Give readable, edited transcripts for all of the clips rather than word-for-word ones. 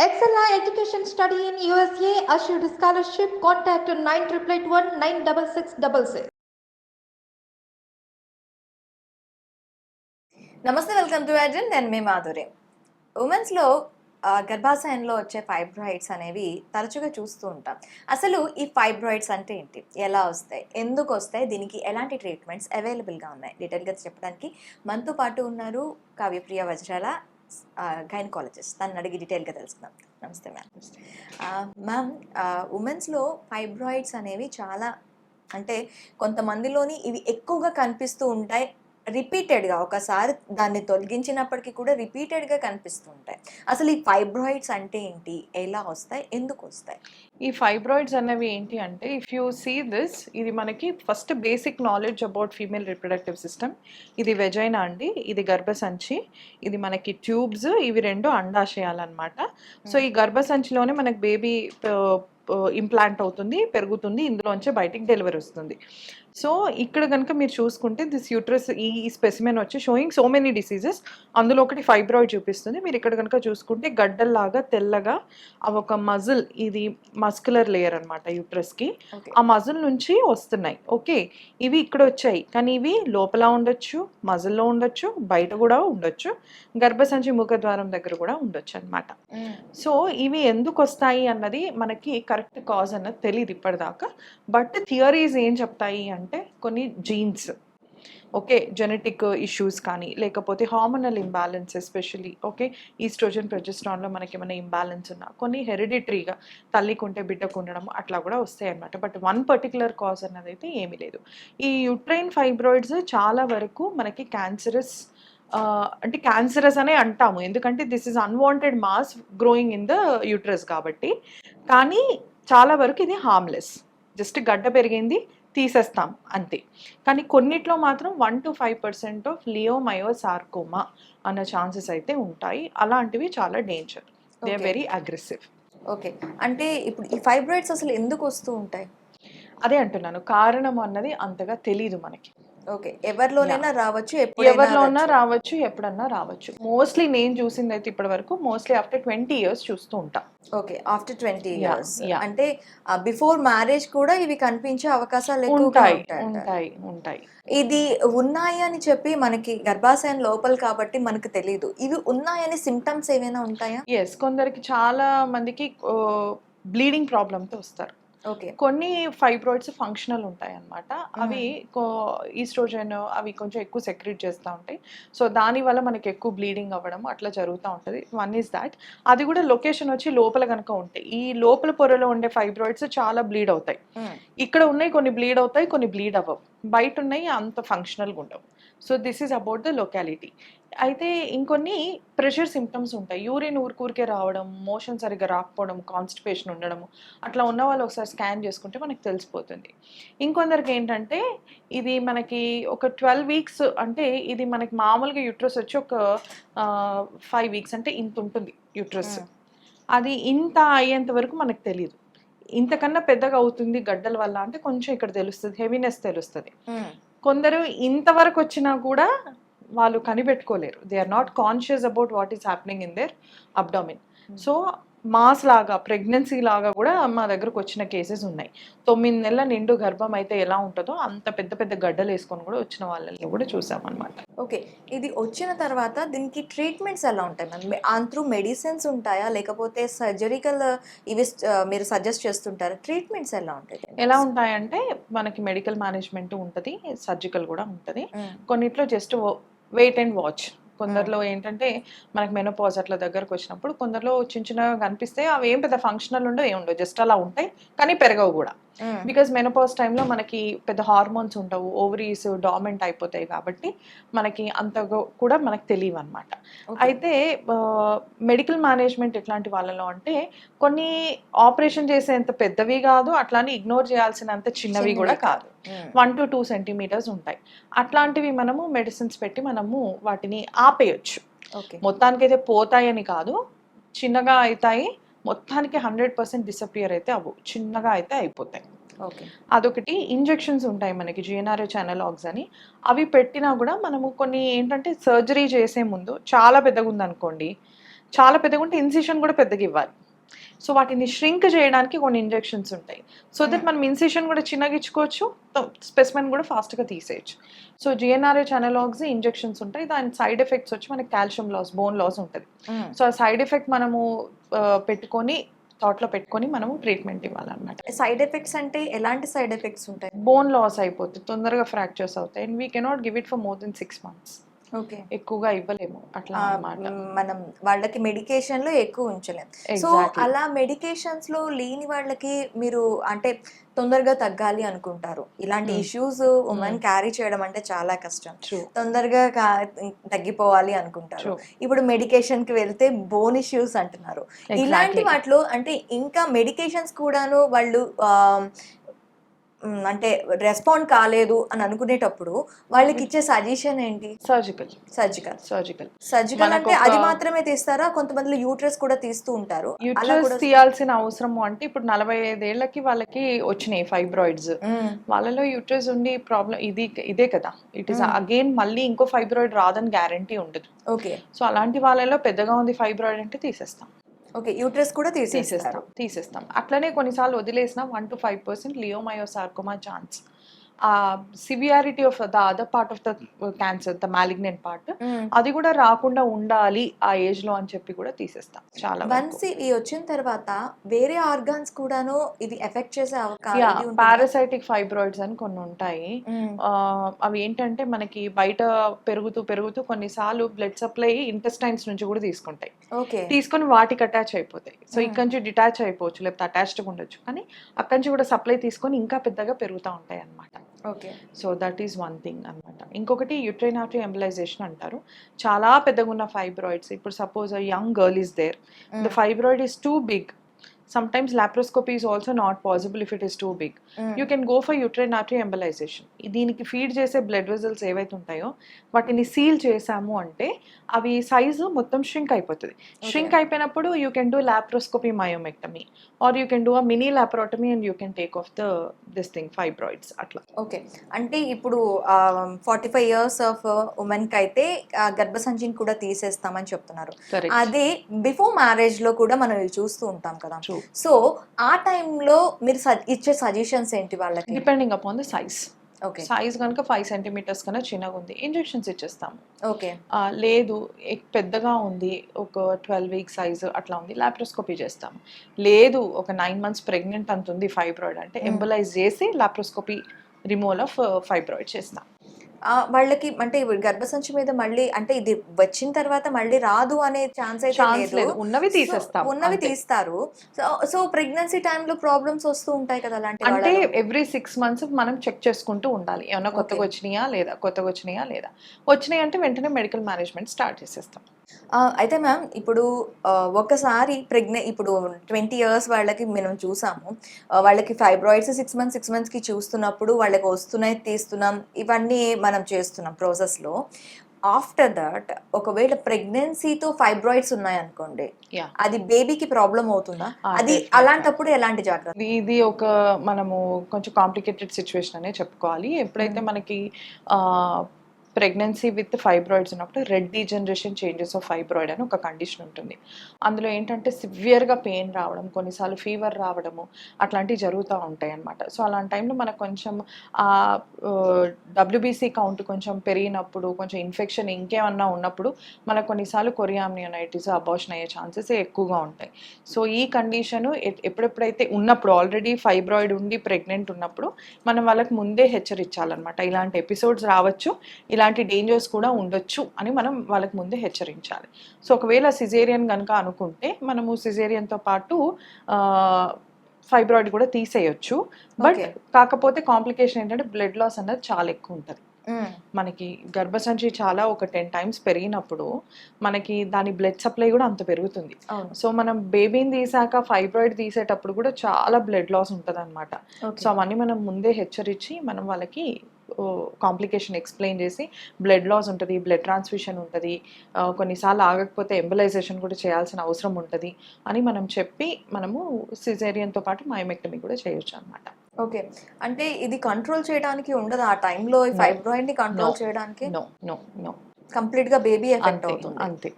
Excella Education Study in USA assured scholarship. Contact 9881 96666. నమస్తే, welcome to అజన్. నేను మీ మాధురి. ఉమెన్స్లో గర్భాశయంలో వచ్చే fibroids అనేవి తరచుగా చూస్తూ ఉంటాం. అసలు ఈ ఫైబ్రాయిడ్స్ అంటే ఏంటి, ఎలా వస్తాయి, ఎందుకు వస్తాయి, దీనికి ఎలాంటి ట్రీట్మెంట్స్ అవైలబుల్గా ఉన్నాయి, డీటెయిల్గా చెప్పడానికి మనతో పాటు ఉన్నారు కావ్యప్రియ వజ్రాల, గైనకాలజిస్ట్. తను అడిగి డీటెయిల్గా తెలుసుకుందాం. నమస్తే మ్యామ్. మ్యామ్, ఉమెన్స్లో ఫైబ్రాయిడ్స్ అనేవి చాలా, అంటే కొంతమందిలోని ఇవి ఎక్కువగా కనిపిస్తూ ఉంటాయి. రిపీటెడ్గా ఒకసారి దాన్ని తొలగించినప్పటికీ కూడా రిపీటెడ్గా కనిపిస్తూ ఉంటాయి. అసలు ఈ ఫైబ్రాయిడ్స్ అంటే ఏంటి, ఎలా వస్తాయి, ఎందుకు వస్తాయి? ఈ ఫైబ్రాయిడ్స్ అనేవి ఏంటి అంటే, ఇఫ్ యూ సీ దిస్, ఇది మనకి first basic knowledge about female reproductive system. ఇది వెజైనా అండి, ఇది గర్భసంచి, ఇది మనకి ట్యూబ్స్, ఇవి రెండు అండాశయాలన్నమాట. సో ఈ గర్భసంచిలోనే మనకి బేబీ ఇంప్లాంట్ అవుతుంది, పెరుగుతుంది, ఇందులోంచి బయటికి డెలివరీ వస్తుంది. సో ఇక్కడ కనుక మీరు చూసుకుంటే దిస్ యూట్రస్, ఈ స్పెసిమెన్ వచ్చి షోయింగ్ సో మెనీ డిసీజెస్. అందులో ఒకటి ఫైబ్రాయిడ్ చూపిస్తుంది. మీరు ఇక్కడ కనుక చూసుకుంటే గడ్డల్లాగా తెల్లగా అవి ఒక మజిల్, ఇది మస్కులర్ లేయర్ అనమాట యూట్రస్కి. ఆ మజిల్ నుంచి వస్తున్నాయి. ఓకే, ఇవి ఇక్కడ వచ్చాయి, కానీ ఇవి లోపల ఉండొచ్చు, మజిల్లో ఉండొచ్చు, బయట కూడా ఉండొచ్చు, గర్భసంచి ముఖద్వారం దగ్గర కూడా ఉండొచ్చు అనమాట. సో ఇవి ఎందుకు వస్తాయి అన్నది మనకి కరెక్ట్ కాజ్ అన్నది తెలియదు ఇప్పటిదాకా. బట్ థియరీస్ ఏం చెప్తాయి అంటే, కొన్ని జీన్స్, ఓకే, జెనెటిక్ ఇష్యూస్ కానీ, లేకపోతే hormonal imbalance, especially okay estrogen ప్రొజెస్ట్రాన్లో మనకి ఏమైనా ఇంబ్యాలెన్స్ ఉన్నా, కొన్ని హెరిడిటరీగా తల్లికి ఉంటే బిడ్డకు ఉండడం అట్లా కూడా వస్తాయి అన్నమాట. బట్ వన్ పర్టికులర్ కాజ్ అన్నది అయితే ఏమీ లేదు. ఈ యూట్రైన్ ఫైబ్రాయిడ్స్ చాలా వరకు మనకి క్యాన్సరస్, అంటే క్యాన్సరస్ అనే అంటాము, ఎందుకంటే this is unwanted mass growing in the uterus కాబట్టి. కానీ చాలా వరకు ఇది హార్మ్లెస్, జస్ట్ గడ్డ పెరిగింది తీసేస్తాం అంతే. కానీ కొన్నిట్లో మాత్రం 1 to 5% ఆఫ్ లియోమయోసార్కోమా అన్న ఛాన్సెస్ అయితే ఉంటాయి. అలాంటివి చాలా danger, they are very aggressive. Okay, అంటే ఇప్పుడు ఈ ఫైబ్రాయిడ్స్ అసలు ఎందుకు వస్తూ ఉంటాయి? అదే అంటున్నాను, కారణం అన్నది అంతగా తెలీదు మనకి. ఓకే, ఎవరిలోనైనా రావచ్చు, ఎవరిలోనా రావచ్చు, ఎప్పుడన్నా రావచ్చు. మోస్ట్లీ నేను చూసింది అయితే ఇప్పటి వరకు మోస్ట్లీ ఆఫ్టర్ 20 years చూస్తూ ఉంటాం. Okay, after 20 years. అంటే బిఫోర్ మ్యారేజ్ కూడా ఇవి కనిపించే అవకాశాలు ఉంటాయి. ఇది ఉన్నాయి అని చెప్పి మనకి గర్భాశయం లోపల కాబట్టి మనకు తెలియదు. ఇవి ఉన్నాయని సిమ్టమ్స్ ఏమైనా ఉంటాయా? ఎస్, కొందరికి చాలా మందికి బ్లీడింగ్ ప్రాబ్లంతో వస్తారు. ఓకే, కొన్ని ఫైబ్రాయిడ్స్ ఫంక్షనల్ ఉంటాయి అన్నమాట. అవి ఈస్ట్రోజన్ అవి కొంచెం ఎక్కువ సెక్రెట్ చేస్తూ ఉంటాయి. సో దానివల్ల మనకి ఎక్కువ బ్లీడింగ్ అవ్వడం అట్లా జరుగుతూ ఉంటుంది. One is that. అది కూడా లొకేషన్ వచ్చి లోపల కనుక ఉంటాయి. ఈ లోపల పొరలో ఉండే ఫైబ్రాయిడ్స్ చాలా బ్లీడ్ అవుతాయి. ఇక్కడ ఉన్నాయి కొన్ని బ్లీడ్ అవుతాయి, కొన్ని బ్లీడ్ అవ్వవు. బయట ఉన్నాయి అంత ఫంక్షనల్గా ఉండవు. So this is about the locality. అయితే ఇంకొన్ని ప్రెషర్ సిమ్టమ్స్ ఉంటాయి. యూరిన్ ఊరికే రావడం, మోషన్ సరిగ్గా రాకపోవడం, కాన్స్టిపేషన్ ఉండడము, అట్లా ఉన్న వాళ్ళు ఒకసారి స్కాన్ చేసుకుంటే మనకు తెలిసిపోతుంది. ఇంకొందరికి ఏంటంటే ఇది మనకి ఒక 12 weeks, అంటే ఇది మనకి మామూలుగా యూట్రస్ వచ్చి ఒక 5 weeks, అంటే ఇంత ఉంటుంది యూట్రస్. అది ఇంత అయ్యేంత వరకు మనకు తెలియదు. ఇంతకన్నా పెద్దగా అవుతుంది గడ్డల వల్ల అంటే కొంచెం ఇక్కడ తెలుస్తుంది, హెవీనెస్ తెలుస్తుంది. కొందరు ఇంతవరకు వచ్చినా కూడా వాళ్ళు కనిపెట్టుకోలేరు. They are not conscious about what is happening in their abdomen. So mass లాగా, ప్రెగ్నెన్సీ లాగా కూడా మా దగ్గరకు వచ్చిన కేసెస్ ఉన్నాయి. 9 నెలల నిండు గర్భం అయితే ఎలా ఉంటుందో అంత పెద్ద పెద్ద గడ్డలు వేసుకొని కూడా వచ్చిన వాళ్ళని కూడా చూసామన్నమాట. ఓకే, ఇది వచ్చిన తర్వాత దీనికి ట్రీట్మెంట్స్ ఎలా ఉంటాయి మ్యామ్? త్రూ మెడిసిన్స్ ఉంటాయా, లేకపోతే సర్జరికల్ ఇవి మీరు సజెస్ట్ చేస్తుంటారా? ట్రీట్మెంట్స్ ఎలా ఉంటాయి? ఎలా ఉంటాయంటే మనకి మెడికల్ మేనేజ్మెంట్ ఉంటుంది, సర్జికల్ కూడా ఉంటుంది. కొన్నిట్లో జస్ట్ వెయిట్ అండ్ వాచ్. కొందరిలో ఏంటంటే మనకి మెనోపాజ్ అట్లా దగ్గరకు వచ్చినప్పుడు కొందరిలో చిన్న చిన్నగా కనిపిస్తే అవి ఏం పెద్ద ఫంక్షనల్ ఉండవు, ఏమి ఉండవు, జస్ట్ అలా ఉంటాయి, కానీ పెరగవు కూడా. బికాజ్ మెనోపాజ్ టైంలో మనకి పెద్ద హార్మోన్స్ ఉండవు, ఓవరీస్ డామినెంట్ అయిపోతాయి కాబట్టి మనకి అంత కూడా మనకు తెలియవు అనమాట. అయితే మెడికల్ మేనేజ్మెంట్ ఎట్లాంటి వాళ్ళలో అంటే కొన్ని ఆపరేషన్ చేసేంత పెద్దవి కాదు, అట్లానే ఇగ్నోర్ చేయాల్సినంత చిన్నవి కూడా కాదు, 1 to 2 centimeters ఉంటాయి. అట్లాంటివి మనము మెడిసిన్స్ పెట్టి మనము వాటిని ఆపేయచ్చు. మొత్తానికైతే పోతాయని కాదు, చిన్నగా అవుతాయి, మొత్తానికి 100% డిసపియర్ అయితే అవ్వు, చిన్నగా అయితే అయిపోతాయి. అదొకటి. ఇంజెక్షన్స్ ఉంటాయి మనకి, GnRH అనలాగ్స్ అని, అవి పెట్టినా కూడా మనము కొన్ని ఏంటంటే సర్జరీ చేసే ముందు చాలా పెద్దగా ఉందనుకోండి, చాలా పెద్దగా ఉంటే ఇన్సిషన్ కూడా పెద్దగా ఇవ్వాలి. సో వాటిని ష్రింక్ చేయడానికి కొన్ని ఇంజెక్షన్స్ ఉంటాయి. సో దట్ మనం ఇన్సిషన్ కూడా చిన్నగా ఇచ్చుకోవచ్చు, స్పెసిమెన్ కూడా ఫాస్ట్గా తీసేయచ్చు. సో జిఎన్ఆర్హెచ్ అనలాగ్స్ ఇంజెక్షన్స్ ఉంటాయి. దాని సైడ్ ఎఫెక్ట్స్ వచ్చి మనకి కాల్షియం లాస్, బోన్ లాస్ ఉంటుంది. సో ఆ సైడ్ ఎఫెక్ట్ మనము పెట్టుకొని థాట్లో పెట్టుకొని మనము ట్రీట్మెంట్ ఇవ్వాలన్నమాట. సైడ్ ఎఫెక్ట్స్ అంటే ఎలాంటి సైడ్ ఎఫెక్ట్స్ ఉంటాయి? బోన్ లాస్ అయిపోతుంది, తొందరగా ఫ్రాక్చర్స్ అవుతాయి. And we cannot give it for more than 6 months. Okay, ఎక్కువగా ఇవ్వలేము అట్లా అన్నమాట. మనం వాళ్ళకి మెడికేషన్ లో ఎక్కువ ఉంచలేం. So Exactly. అలా మెడికేషన్స్ లో లేని వాళ్ళకి మీరు అంటే తొందరగా తగ్గాలి అనుకుంటారు. ఇలాంటి ఇష్యూస్ ఉమెన్ క్యారీ చేయడం అంటే చాలా కష్టం. True. తొందరగా తగ్గిపోవాలి అనుకుంటారు. True. ఇప్పుడు మెడికేషన్ కి వెళ్తే బోన్ ఇష్యూస్ అంటున్నారు. ఇలాంటి వాటిలో అంటే ఇంకా మెడికేషన్స్ కూడాను వాళ్ళు అంటే రెస్పాండ్ కాలేదు అని అనుకునేటప్పుడు వాళ్ళకి ఇచ్చే సజెషన్ ఏంటి? సర్జికల్ అంటే అది మాత్రమే తీస్తారా? కొంతమంది యూట్రస్ కూడా తీస్తూ ఉంటారు. యూట్రస్ తీయాల్సిన అవసరం అంటే ఇప్పుడు 45 ఏళ్ళకి వాళ్ళకి వచ్చినాయి ఫైబ్రాయిడ్స్. వాళ్ళలో యూట్రస్ ఉండి ప్రాబ్లం ఇదే కదా. ఇట్ ఈస్ అగైన్ మళ్ళీ ఇంకో ఫైబ్రాయిడ్ రాదని గ్యారంటీ ఉండదు. ఓకే, సో అలాంటి వాళ్ళలో పెద్దగా ఉంది ఫైబ్రాయిడ్ అంటే తీసేస్తాం. ఓకే, యూట్రస్ కూడా తీసేస్తాం. అట్లనే కొన్నిసార్లు వదిలేసిన 1 to 5% leiomyosarcoma chance. Severity of the other part of the cancer, the malignant part, అది కూడా రాకుండా ఉండాలి ఆ ఏజ్ లో అని చెప్పి కూడా తీసేస్తాం. చాలా వన్స్ ఇవి వచ్చిన తర్వాత వేరే ఆర్గాన్స్ కూడాను ఇది ఎఫెక్ట్ చేసే అవకాశం. పారాసైటిక్ ఫైబ్రాయిడ్స్ అని కొన్ని ఉంటాయి. అవి ఏంటంటే మనకి బయట పెరుగుతూ కొన్నిసార్లు బ్లడ్ సప్లై ఇంటెస్టైన్స్ నుంచి కూడా తీసుకుంటాయి. తీసుకొని వాటికి అటాచ్ అయిపోతాయి. సో ఇక్కడ నుంచి డిటాచ్ అయిపోవచ్చు, లేకపోతే అటాచ్డ్ ఉండొచ్చు, కానీ అక్కడి నుంచి కూడా సప్లై తీసుకొని ఇంకా పెద్దగా పెరుగుతూ ఉంటాయి అన్నమాట. Okay, so that is one thing అనమాట. ఇంకొకటి యూట్రైన్ ఆర్టరీ ఎంబలైజేషన్ అంటారు. చాలా పెద్దగా ఉన్న ఫైబ్రాయిడ్స్, ఇప్పుడు suppose young girl is there, the fibroid is too big. Sometimes laparoscopy is also not possible if it is too big. You can go for uterine artery embolization. దీనికి feed చేసే blood vessels ఏవైతే ఉంటాయో వాటిని seal చేసాము అంటే అవి size మొత్తం shrink అయిపోతుంది. ష్రింక్ అయిపోయినప్పుడు you can do laparoscopy myomectomy or you can do a mini laparotomy and you can take off this thing fibroids అట్లా. ఓకే, అంటే ఇప్పుడు 45 years ఆఫ్ ఉమెన్ కి అయితే గర్భసంచిని కూడా తీసేస్తామని చెప్తున్నారు. అదే బిఫోర్ మ్యారేజ్ లో కూడా మనం ఇవి చూస్తూ ఉంటాం కదా. సో ఆ టైంలో మీరు ఇచ్చే సజెషన్స్ ఏంటి వాళ్ళకి? Depending upon the size. Okay, size కనుక 5 centimeters కన్నా చిన్నగా ఉంది, ఇంజెక్షన్స్ ఇచ్చేస్తాము. ఓకే, లేదు పెద్దగా ఉంది, ఒక 12 weeks సైజ్ అట్లా ఉంది, లాప్రోస్కోపీ చేస్తాము. లేదు ఒక 9 months ప్రెగ్నెంట్ అంత ఉంది ఫైబ్రాయిడ్ అంటే ఎంబలైజ్ చేసి లాప్రోస్కోపీ రిమూవల్ ఆఫ్ ఫైబ్రాయిడ్ చేస్తాం. వాళ్ళకి అంటే గర్భసంచి మీద మళ్ళీ అంటే ఇది వచ్చిన తర్వాత మళ్ళీ రాదు అనే ఛాన్స్ అయితే లేదు. ఉన్నవి తీస్తారు. సో ప్రెగ్నెన్సీ టైంలో ప్రాబ్లమ్స్ వస్తూ ఉంటాయి కదా అలాంటి. అంటే ఎవ్రీ 6 months మనం చెక్ చేసుకుంటూ ఉండాలి, ఏమన్నా కొత్తగా వచ్చినాయా లేదా. వచ్చినాయి అంటే వెంటనే మెడికల్ మేనేజ్మెంట్ స్టార్ట్ చేసేస్తాం. అయితే మ్యామ్ ఇప్పుడు ఒకసారి ఇప్పుడు 20 years వాళ్ళకి మనం చూసాము, వాళ్ళకి ఫైబ్రాయిడ్స్ 6 months కి చూస్తున్నప్పుడు వాళ్ళకి వస్తున్నాయి, తీస్తున్నాం, ఇవన్నీ మనం చేస్తున్నాం ప్రాసెస్లో. ఆఫ్టర్ దట్ ఒకవేళ ప్రెగ్నెన్సీతో ఫైబ్రాయిడ్స్ ఉన్నాయనుకోండి, అది బేబీకి ప్రాబ్లం అవుతుందా? అది అలాంటప్పుడు ఎలాంటి జాగ్రత్త? ఇది ఒక మనము కొంచెం కాంప్లికేటెడ్ సిచ్యువేషన్ అనే చెప్పుకోవాలి. ఎప్పుడైతే మనకి ప్రెగ్నెన్సీ విత్ ఫైబ్రాయిడ్స్ ఉన్నప్పుడు red degeneration changes of fibroid అని ఒక కండిషన్ ఉంటుంది. అందులో ఏంటంటే సివియర్గా పెయిన్ రావడం, కొన్నిసార్లు ఫీవర్ రావడము అట్లాంటివి జరుగుతూ ఉంటాయి అన్నమాట. సో అలాంటి టైంలో మనకు కొంచెం WBC కౌంట్ కొంచెం పెరిగినప్పుడు, కొంచెం ఇన్ఫెక్షన్ ఇంకేమన్నా ఉన్నప్పుడు మనకు కొన్నిసార్లు కొరియామ్నియోనైటిస్, అబార్షన్ అయ్యే ఛాన్సెస్ ఎక్కువగా ఉంటాయి. సో ఈ కండిషను ఎప్పుడెప్పుడైతే ఉన్నప్పుడు ఆల్రెడీ ఫైబ్రాయిడ్ ఉండి ప్రెగ్నెంట్ ఉన్నప్పుడు మనం వాళ్ళకి ముందే హెచ్చరించాలన్నమాట. ఇలాంటి ఎపిసోడ్స్ రావచ్చు, ఇలాంటి డేంజర్స్ కూడా ఉండొచ్చు అని మనం వాళ్ళకి ముందే హెచ్చరించాలి. సో ఒకవేళ సిజేరియన్ కనుక అనుకుంటే మనము సిజేరియన్తో పాటు ఫైబ్రాయిడ్ కూడా తీసేయచ్చు. బట్ కాకపోతే కాంప్లికేషన్ ఏంటంటే బ్లడ్ లాస్ అనేది చాలా ఎక్కువ ఉంటుంది. మనకి గర్భసంచి చాలా ఒక 10 times పెరిగినప్పుడు మనకి దాని బ్లడ్ సప్లై కూడా అంత పెరుగుతుంది. సో మనం బేబీని తీసాక ఫైబ్రాయిడ్ తీసేటప్పుడు కూడా చాలా బ్లడ్ లాస్ ఉంటుంది అనమాట. సో అవన్నీ మనం ముందే హెచ్చరించి మనం వాళ్ళకి కాంప్లికేషన్ ఎక్స్ప్లెయిన్ చేసి బ్లడ్ లాస్ ఉంటుంది, బ్లడ్ ట్రాన్స్ఫ్యూషన్ ఉంటుంది, కొన్నిసార్లు ఆగకపోతే ఎంబలైజేషన్ కూడా చేయాల్సిన అవసరం ఉంటుంది అని మనం చెప్పి మనము సిజేరియన్తో పాటు మయోమెక్టమీ కూడా చేయొచ్చు అనమాట. ఓకే, అంటే ఇది కంట్రోల్ చేయడానికి ఉండదు ఆ టైంలో ఫైబ్రాయిడ్ ని కంట్రోల్ చేయడానికి? నో కంప్లీట్ గా బేబీ ఎఫెక్ట్ అవుతుంది అంతే.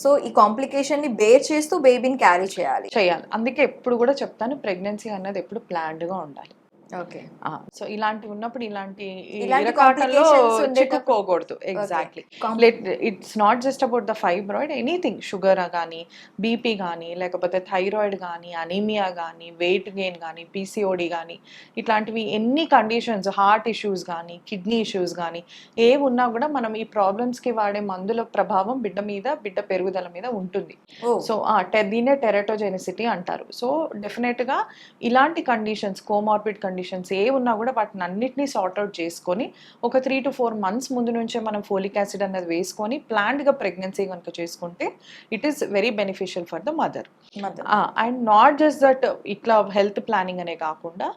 సో ఈ కాంప్లికేషన్ని బేర్ చేస్తూ బేబీని క్యారీ చేయాలి. చేయాలి. అందుకే ఎప్పుడు కూడా చెప్తాను, ప్రెగ్నెన్సీ అన్నది ఎప్పుడు ప్లాన్డ్‌గా ఉండాలి. ఓకే. సో ఇలాంటివి ఉన్నప్పుడు ఇలాంటి ఇలాంటి ఇరకాటంలో complications ఉండేటప్పుడు- చిక్కుకోకూడదు. Exactly. It's not just about the fibroid, anything, sugar కానీ, బీపీ కానీ, లేకపోతే థైరాయిడ్ కానీ, అనీమియా కానీ, వెయిట్ గెయిన్ కానీ, పీసీఓడి కానీ, ఇట్లాంటివి ఎన్ని కండిషన్స్, హార్ట్ ఇష్యూస్ కానీ, కిడ్నీ ఇష్యూస్ కానీ, ఏవి ఉన్నా కూడా మనం ఈ ప్రాబ్లమ్స్కి వాడే మందుల ప్రభావం బిడ్డ పెరుగుదల మీద ఉంటుంది. సో దీన్నే టెరటోజెనిసిటీ అంటారు. సో డెఫినెట్గా ఇలాంటి కండిషన్స్, కోమార్బిడ్ కండిషన్స్ ఏ ఉన్నా కూడా వాటిని అన్నిటినీ సార్ట్అవుట్ చేసుకొని ఒక 3 to 4 months ముందు నుంచే మనం ఫోలిక్ యాసిడ్ అనేది వేసుకొని ప్లాన్డ్గా ప్రెగ్నెన్సీ కనుక చేసుకుంటే it is very beneficial for the mother. And not just that ఇట్లా హెల్త్ ప్లానింగ్ అనే కాకుండా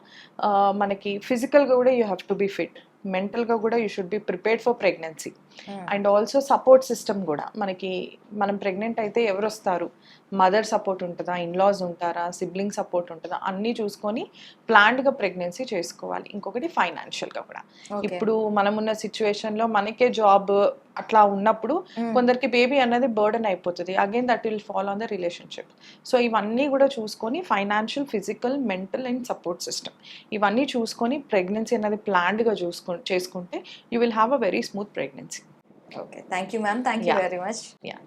మనకి ఫిజికల్గా కూడా you have to be fit, మెంటల్గా కూడా you should be prepared for pregnancy. And also support system కూడా మనం ప్రెగ్నెంట్ అయితే ఎవరు వస్తారు, మదర్ సపోర్ట్ ఉంటుందా, ఇన్లాస్ ఉంటారా, సిబ్లింగ్ సపోర్ట్ ఉంటుందా, అన్నీ చూసుకొని ప్లాన్డ్గా ప్రెగ్నెన్సీ చేసుకోవాలి. ఇంకొకటి ఫైనాన్షియల్గా కూడా. ఇప్పుడు మనం ఉన్న సిచ్యువేషన్లో మనకే జాబ్ అట్లా ఉన్నప్పుడు కొందరికి బేబీ అన్నది బర్డెన్ అయిపోతుంది. Again that will fall on the relationship. So ఇవన్నీ కూడా చూసుకొని financial, physical, mental and support system ఇవన్నీ చూసుకొని ప్రెగ్నెన్సీ అనేది ప్లాన్డ్గా చేసుకుంటే you will have a very smooth pregnancy. Okay, thank you ma'am, thank you very much. Yeah.